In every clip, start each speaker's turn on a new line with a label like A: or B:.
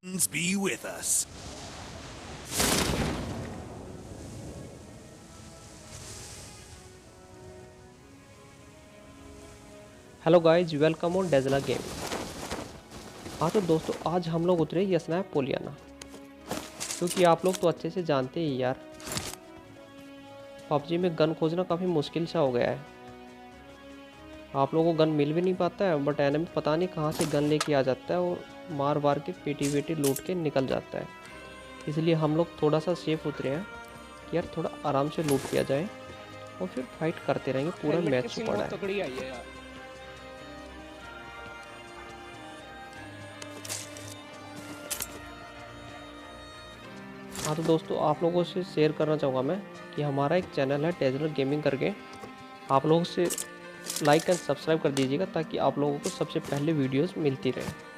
A: Be with us.
B: Hello guys, welcome on डेजला game. हाँ तो दोस्तों, आज हम लोग उतरे यसनैप पोलियाना, क्योंकि आप लोग तो अच्छे से जानते ही यार, पबजी में गन खोजना काफ़ी मुश्किल सा हो गया है। आप लोगों को गन मिल भी नहीं पाता है, बट एनिमी पता नहीं कहाँ से गन लेके आ जाता है और मार वार के पेटी वेटी लूट के निकल जाता है। इसलिए हम लोग थोड़ा सा सेफ उतरे हैं कि यार थोड़ा आराम से लूट किया जाए और फिर फाइट करते रहेंगे। पूरा मैच पड़ा है।
C: तगड़ी आई है यार।
B: हाँ तो दोस्तों, आप लोगों से शेयर करना चाहूँगा मैं कि हमारा एक चैनल है डेजलर गेमिंग करके, आप लोगों से लाइक एंड सब्सक्राइब कर दीजिएगा ताकि आप लोगों को सबसे पहले वीडियोस मिलती रहे।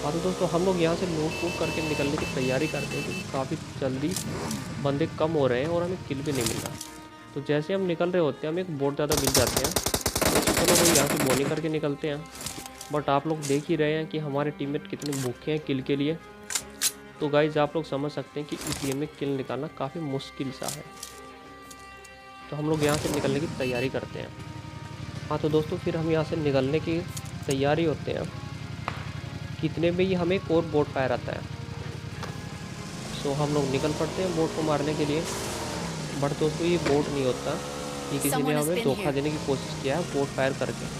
B: हाँ तो दोस्तों, हम लोग यहाँ से लूट फूट करके निकलने की तैयारी करते हैं क्योंकि काफ़ी जल्दी बंदे कम हो रहे हैं और हमें किल भी नहीं मिल रहा। तो जैसे हम निकल रहे होते हैं, हमें एक बोट ज़्यादा मिल जाते हैं, तो चलो भाई यहाँ से बॉलिंग करके निकलते हैं। बट आप लोग देख ही रहे हैं कि हमारे टीममेट कितने भूखे हैं किल के लिए। तो गाइज आप लोग समझ सकते हैं कि इस गेम में किल निकालना काफ़ी मुश्किल सा है। तो हम लोग यहाँ से निकलने की तैयारी करते हैं। हाँ तो दोस्तों, फिर हम यहाँ से निकलने की तैयारी होते हैं, कितने में ही हमें एक और बोट फायर आता है। सो हम लोग निकल पड़ते हैं बोट को मारने के लिए। बट दोस्तों, ये बोट नहीं होता, ये किसी ने हमें धोखा देने की कोशिश किया है बोट फायर करके,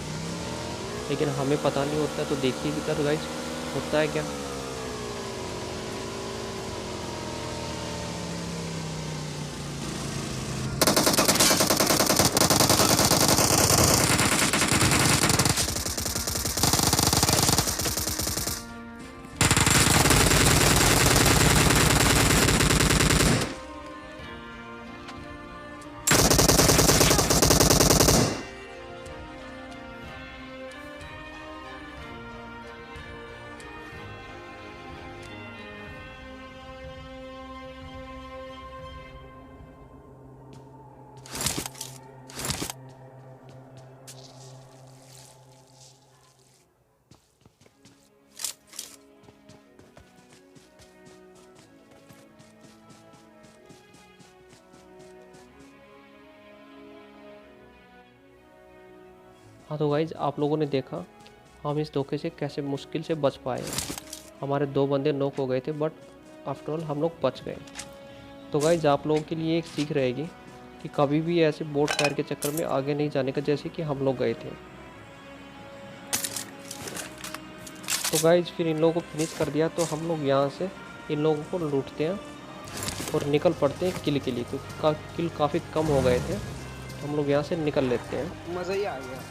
B: लेकिन हमें पता नहीं होता। तो देखिए कि गाइज होता है क्या। हाँ तो गाइज आप लोगों ने देखा हम इस धोखे से कैसे मुश्किल से बच पाए। हमारे दो बंदे नॉक हो गए थे, बट आफ्टर ऑल हम लोग बच गए। तो गाइज आप लोगों के लिए एक सीख रहेगी कि कभी भी ऐसे बोट फायर के चक्कर में आगे नहीं जाने का, जैसे कि हम लोग गए थे। तो गाइज फिर इन लोगों को फिनिश कर दिया, तो हम लोग यहाँ से इन लोगों को लूटते हैं और निकल पड़ते हैं किल के लिए, क्योंकि किल काफ़ी कम हो गए थे। तो हम लोग यहाँ से निकल लेते हैं।
C: मजा ही आ गया।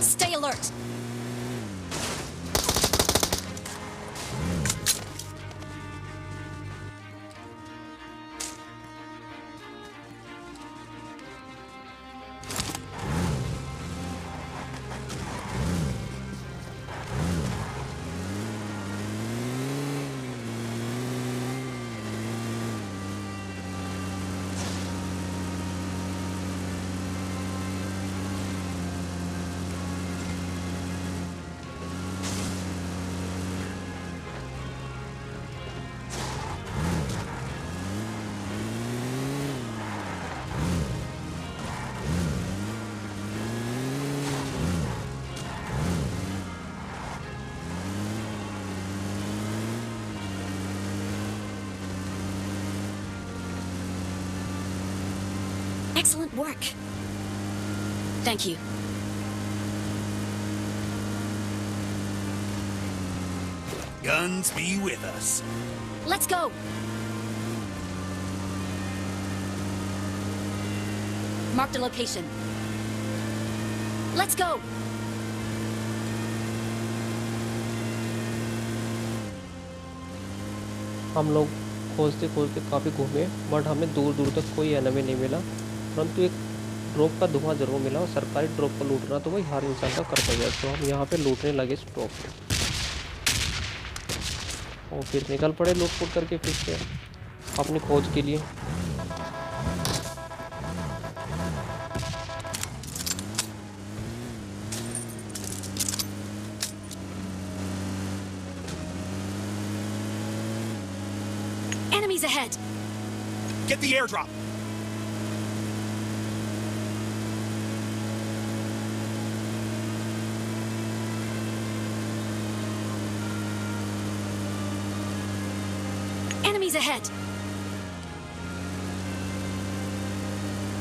D: Stay alert! Excellent work. Thank you.
A: Guns be with us.
D: Let's go! Marked a location. Let's go!
B: हम लोग खोजते खोजते काफ़ी घूमे, बट हमें दूर दूर तक कोई एनिमी नहीं मिला, परंतु एक ड्रॉप का धुआं जरूर मिला। और सरकारी ड्रॉप को लूटना तो वही हर इंसान का कर्तव्य है। तो हम यहाँ पे लूटने लगे इस ड्रॉप को, और फिर निकल पड़े लूट फूट करके फिर से अपनी खोज के लिए।
D: Enemies ahead!
A: Get the airdrop.
D: Enemies ahead!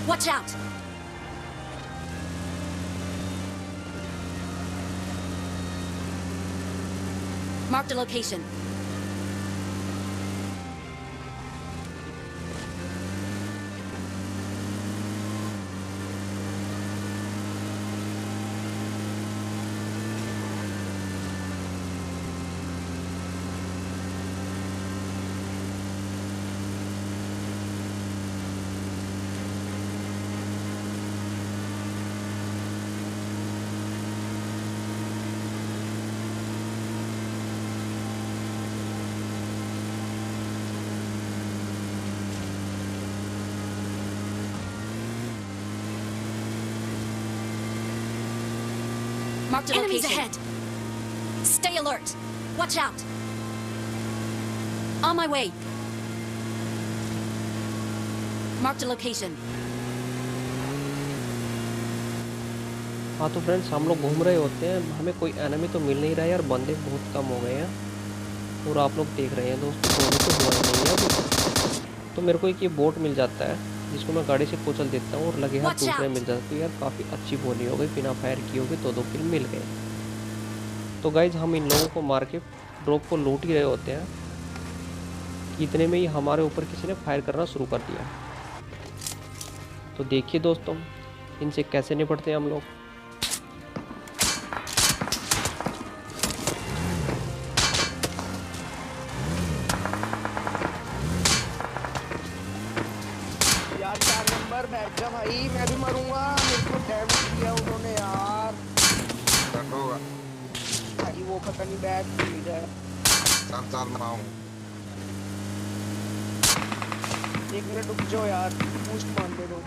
D: Watch out! Marked a location. Marked a Enemies location. Ahead! Stay alert! Watch out! On my way! Marked a location.
B: हाँ तो फ्रेंड्स, हम लोग घूम रहे होते हैं, हमें कोई एनिमी तो मिल नहीं रहा है यार, बंदे बहुत कम हो गए हैं। और आप लोग देख रहे हैं दोस्तों, गोली तो हुआ ही नहीं है अभी। तो मेरे को एक ये बोट मिल जाता है जिसको मैं गाड़ी से कुचल देता हूँ, और लगे हाथ दूसरे मिल जाते हैं यार। काफ़ी अच्छी बोली हो गई, बिना फायर किए होगी तो 2 किल मिल गए। तो गाइज हम इन लोगों को मार के ड्रॉप को लूट ही रहे होते हैं, इतने में ही हमारे ऊपर किसी ने फायर करना शुरू कर दिया। तो देखिए दोस्तों, इनसे कैसे निपटते हैं हम लोग।
C: यार 4 नंबर बैठ जा भाई, मैं भी मरूंगा, मेरे को डैमेज किया उन्होंने यार।
E: होगा
C: भाई वो पता नहीं बैठ नहीं जाए।
E: 4 मारूं।
C: एक मिनट रुक जाओ यार, बूस्ट मान दे दो।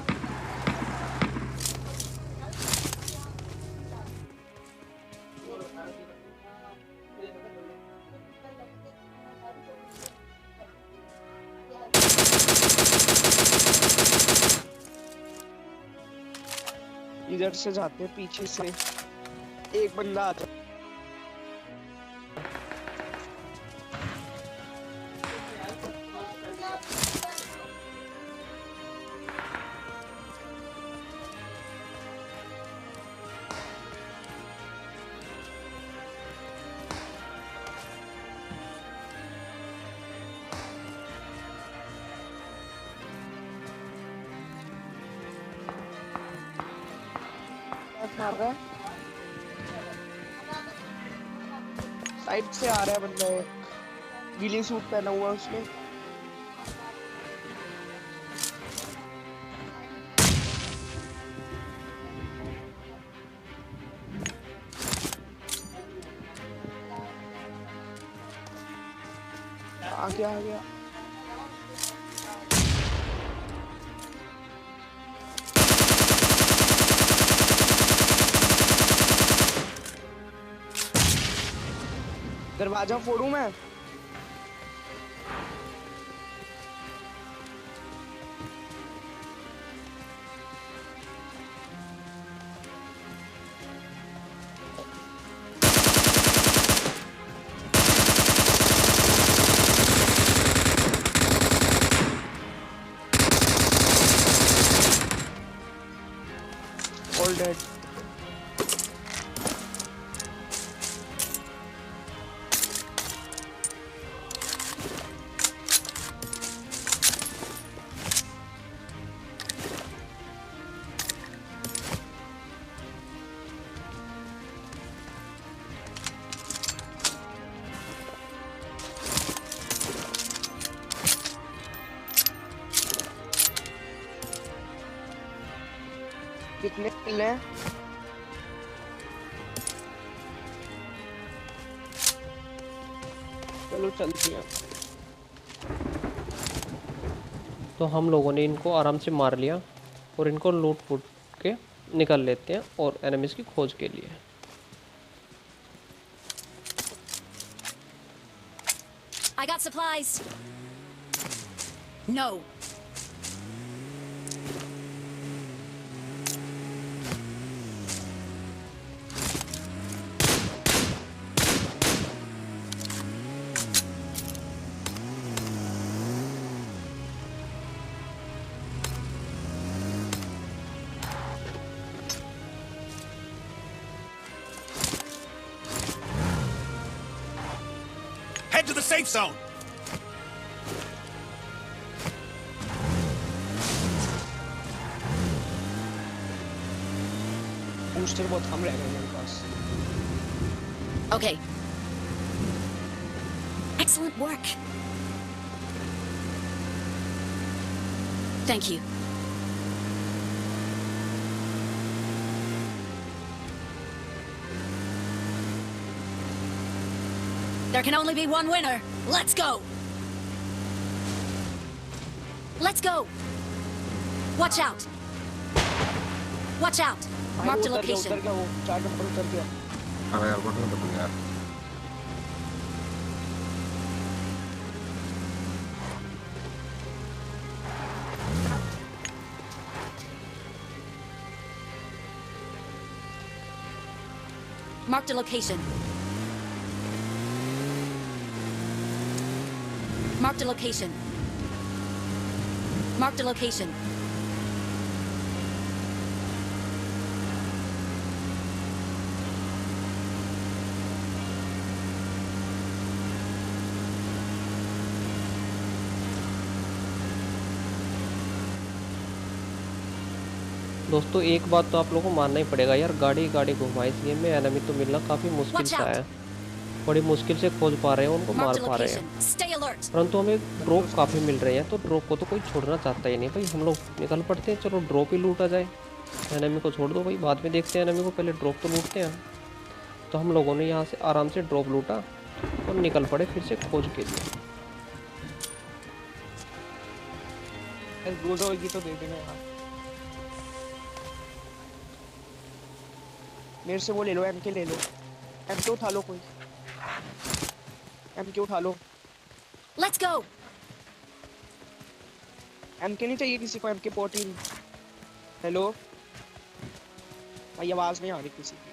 C: इधर से जाते हैं, पीछे से एक बंदा आता। मार रहा है, साइड से आ रहा है बंदा, एक गीली सूट पहना हुआ उसने। आ गया दरवाजा फोड़ूं मैं? All dead. कितने किल हैं? चलो चलते हैं।
B: तो हम लोगों ने इनको आराम से मार लिया और इनको लूट फूट के निकल लेते हैं और एनिमीज की खोज के लिए।
D: I got supplies. No.
A: Head to the safe zone.
C: Booster बहुत कम रह गए मेरे पास।
D: Okay. Excellent work. Thank you. There can only be one winner. Let's go. Let's go. Watch out. Watch out. Marked a
C: उतर
D: location.
C: गया वो 4 number उतर गया।
E: अरे यार बटन दबा यार।
D: Marked a location. Marked a location. Marked a location.
B: दोस्तों एक बात तो आप लोगों को मानना ही पड़ेगा यार, गाड़ी घुमाई इस गेम में एनिमी तो मिलना काफ़ी मुश्किल
D: Watch
B: सा
D: out.
B: है। बड़ी मुश्किल से खोज पा रहे हैं, उनको मार
D: Marked a
B: पा रहे हैं,
D: location. Stay alert.
B: परंतु हमें ड्रॉप काफ़ी मिल रहे हैं। तो ड्रॉप को तो कोई छोड़ना चाहता ही नहीं भाई, हम लोग निकल पड़ते हैं। चलो ड्रॉप ही लूटा जाए, एनिमी को छोड़ दो भाई, बाद में देखते हैं एनिमी को, पहले ड्रॉप तो लूटते हैं। तो हम लोगों ने यहाँ से आराम से ड्रॉप लूटा और निकल पड़े फिर से खोज के लिए।
C: ग्लूड होगी तो दे देना यार। मेरे से वो ले लो, एमके ले लो। एमके उठा लो कोई, एमके उठा लो।
D: Let's go.
C: एमके नहीं चाहिए किसी को? एमके 14। हेलो भाई, आवाज नहीं आ रही किसी की।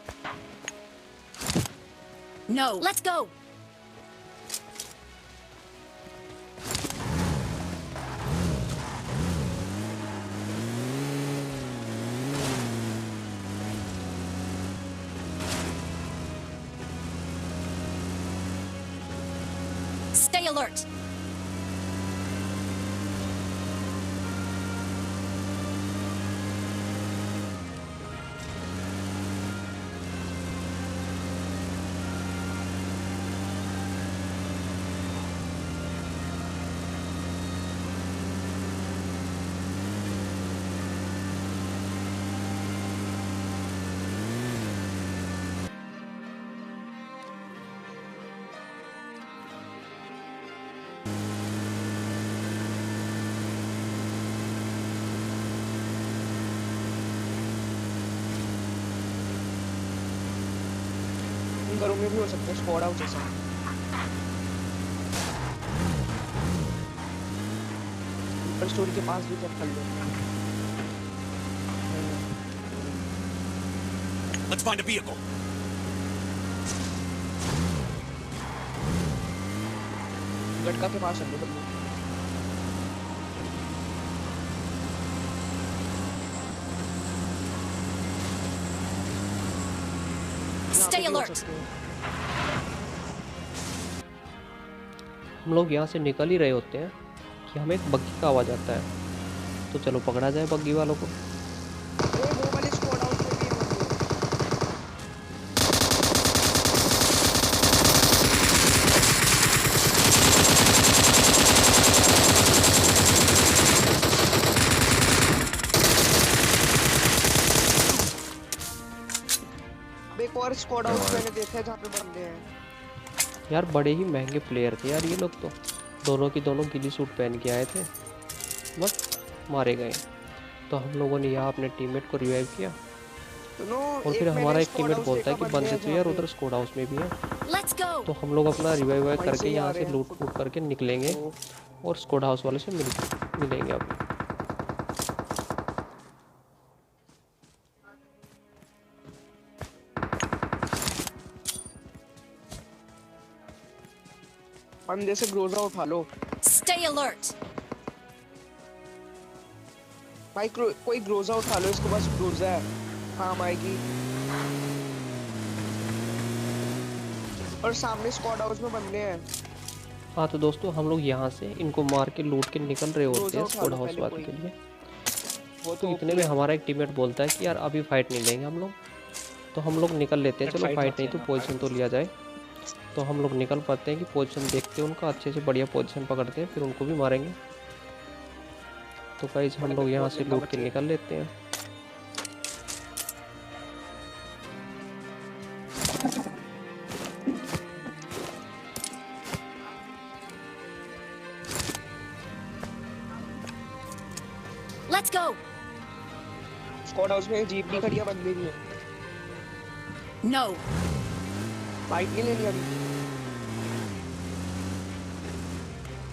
D: No. Let's go. Stay alert.
C: घरों में भी हो सकता है स्क्वाड आउट जैसा। ऊपर स्टोरी के पास भी चेक कर लो।
A: Let's find a vehicle.
C: Gatka के पास चलो।
D: Stay alert.
B: हम लोग यहाँ से निकल ही रहे होते हैं कि हमें एक बग्गी का आवाज़ आता है। तो चलो पकड़ा जाए बग्गी वालों को।
C: वो वाले स्क्वाड आउट में भी है। स्क्वाड हाउस मैंने देखा है जहाँ पे बंदे हैं।
B: यार बड़े ही महंगे प्लेयर थे यार ये लोग तो, दोनों की दोनों गिली सूट पहन के आए थे, बस मारे गए। तो हम लोगों ने यहाँ अपने टीममेट को रिवाइव किया
C: सुनो,
B: और फिर
C: मैंने
B: हमारा एक
C: squad
B: टीममेट
C: house
B: बोलता है
C: देखा
B: कि बंदे तो
C: जहाँ
B: यार
C: पे।
B: उधर स्क्वाड हाउस में भी है।
D: Let's go.
B: तो हम लोग अपना रिवाइव
C: वहीं
B: करके
C: से ही आ
B: यहाँ
C: रहे
B: से
C: हैं।
B: लूट फूट करके निकलेंगे और स्क्वाड हाउस वाले से मिलेंगे अब।
C: बंदे से ग्रोजा उठा लो
D: Stay alert.
C: भाई, कोई ग्रोजा उठा लो, इसके पास ग्रोजा है, काम आएगी। और सामने स्क्वाड हाउस में बंदे हैं।
B: हाँ तो दोस्तों हम लोग यहाँ से इनको मार के लूट के निकल रहे होते
C: ग्रोजा
B: हैं
C: उठा
B: स्क्वाड
C: लो
B: हाउस
C: पहले
B: वाले
C: कोई।
B: के लिए।
C: वो
B: तो इतने में हमारा एक टीममेट बोलता है कि यार अभी फाइट नहीं लेंगे हम लोग। तो हम लोग निकल लेते हैं, चलो फाइट नहीं तो पोजीशन तो लिया जाए। तो हम लोग निकल पाते हैं कि पोजीशन देखते हैं उनका, अच्छे से बढ़िया पोजीशन पकड़ते हैं, फिर उनको भी मारेंगे। तो गाइस हम लोग यहाँ से लूट के निकल लेते हैं।
D: Let's go.
C: स्क्वाड हाउस में जीप भी खड़ी है, बंदे भी हैं।
D: No.
C: फाइट नहीं लेनी अभी।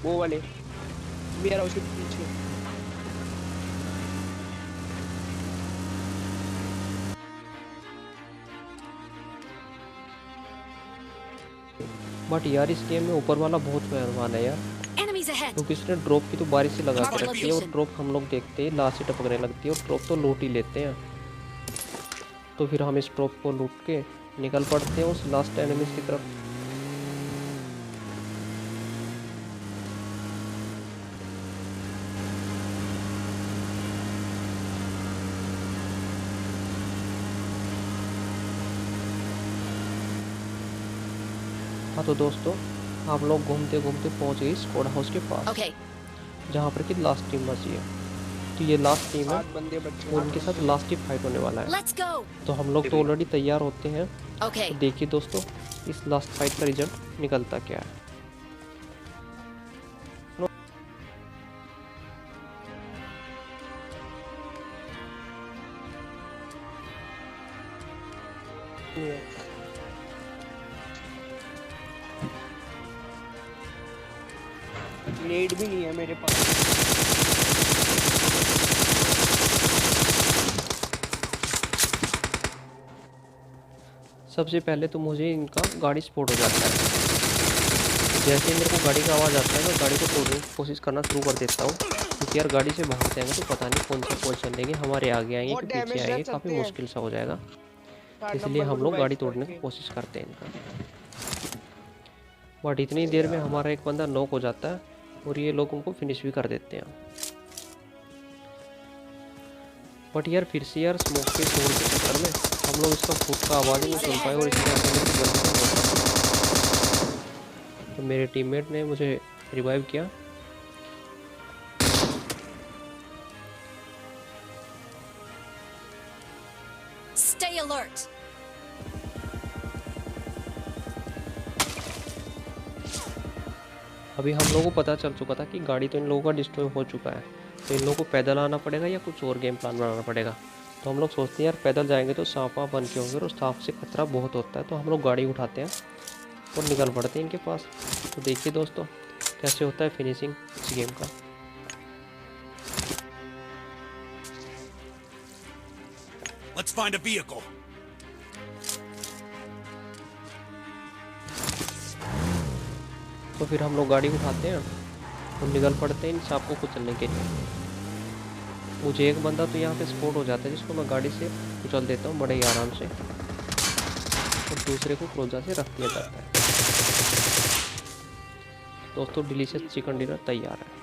C: वो वाले मेरा उसके पीछे।
B: बट यार इस गेम में ऊपर वाला बहुत मेहरबान है यार,
D: Enemies ahead.
B: क्योंकि इसने ड्रॉप की तो बारिश ही लगा के
D: Mark
B: रखी है और
D: location.
B: ड्रॉप हम लोग देखते हैं लास्ट से टपकने लगती है और ड्रॉप तो लूट ही लेते हैं। तो फिर हम इस ड्रॉप को लूट के निकल पड़ते हैं उस लास्ट एनिमीज की तरफ। हाँ तो दोस्तों हम लोग घूमते घूमते पहुँच गए स्क्वाड हाउस के पास,
D: Okay.
B: जहाँ पर कि लास्ट टीम बची है। तो ये लास्ट टीम है
C: 7 बंदे बचे
B: और उनके साथ लास्ट ही फाइट होने वाला है।
D: Let's go.
B: तो हम लोग तो ऑलरेडी तैयार होते हैं।
D: Okay.
B: तो देखिए दोस्तों इस लास्ट फाइट का रिजल्ट निकलता क्या है।
C: नेट भी नहीं है मेरे पास।
B: सबसे पहले तो मुझे इनका गाड़ी स्पॉट हो जाता है। जैसे ही मेरे को गाड़ी का आवाज़ आता है मैं गाड़ी को तोड़ने की कोशिश करना शुरू कर देता हूँ, क्योंकि यार गाड़ी से बाहर जाएंगे तो पता नहीं कौन सा पोजीशन लेंगे, हमारे आगे आएंगे कि पीछे आएंगे, काफ़ी मुश्किल सा हो जाएगा। इसलिए हम लोग गाड़ी तोड़ने की कोशिश करते हैं इनका। बट इतनी देर में हमारा एक बंदा नॉक हो जाता है और ये लोग उनको फिनिश भी कर देते हैं। बट यार फिर से यार स्मोक के शोर के चक्कर में हम लोग इसका फुट का आवाज़ नहीं सुन पाए और इसके तो मेरे टीममेट ने मुझे रिवाइव किया।
D: Stay alert.
B: अभी हम लोगों को पता चल चुका था कि गाड़ी तो इन लोगों का डिस्ट्रॉय हो चुका है, तो इन लोगों को पैदल आना पड़ेगा या कुछ और गेम प्लान बनाना पड़ेगा। तो हम लोग सोचते हैं यार पैदल जाएंगे तो सांप वाप बन के होंगे और सांप से खतरा बहुत होता है। तो हम लोग गाड़ी उठाते हैं और निकल पड़ते हैं इनके पास। तो देखिए दोस्तों कैसे होता है फिनिशिंग इस गेम का।
A: Let's find a vehicle.
B: तो फिर हम लोग गाड़ी उठाते हैं और निकल पड़ते हैं इन सांप को कुचलने के लिए। मुझे एक बंदा तो यहाँ पे स्पॉट हो जाता है जिसको मैं गाड़ी से कुचल देता हूँ बड़े ही आराम से, और दूसरे को क्रोजा से रख दिया जाता है। दोस्तों डिलीशियस चिकन डिनर तैयार है।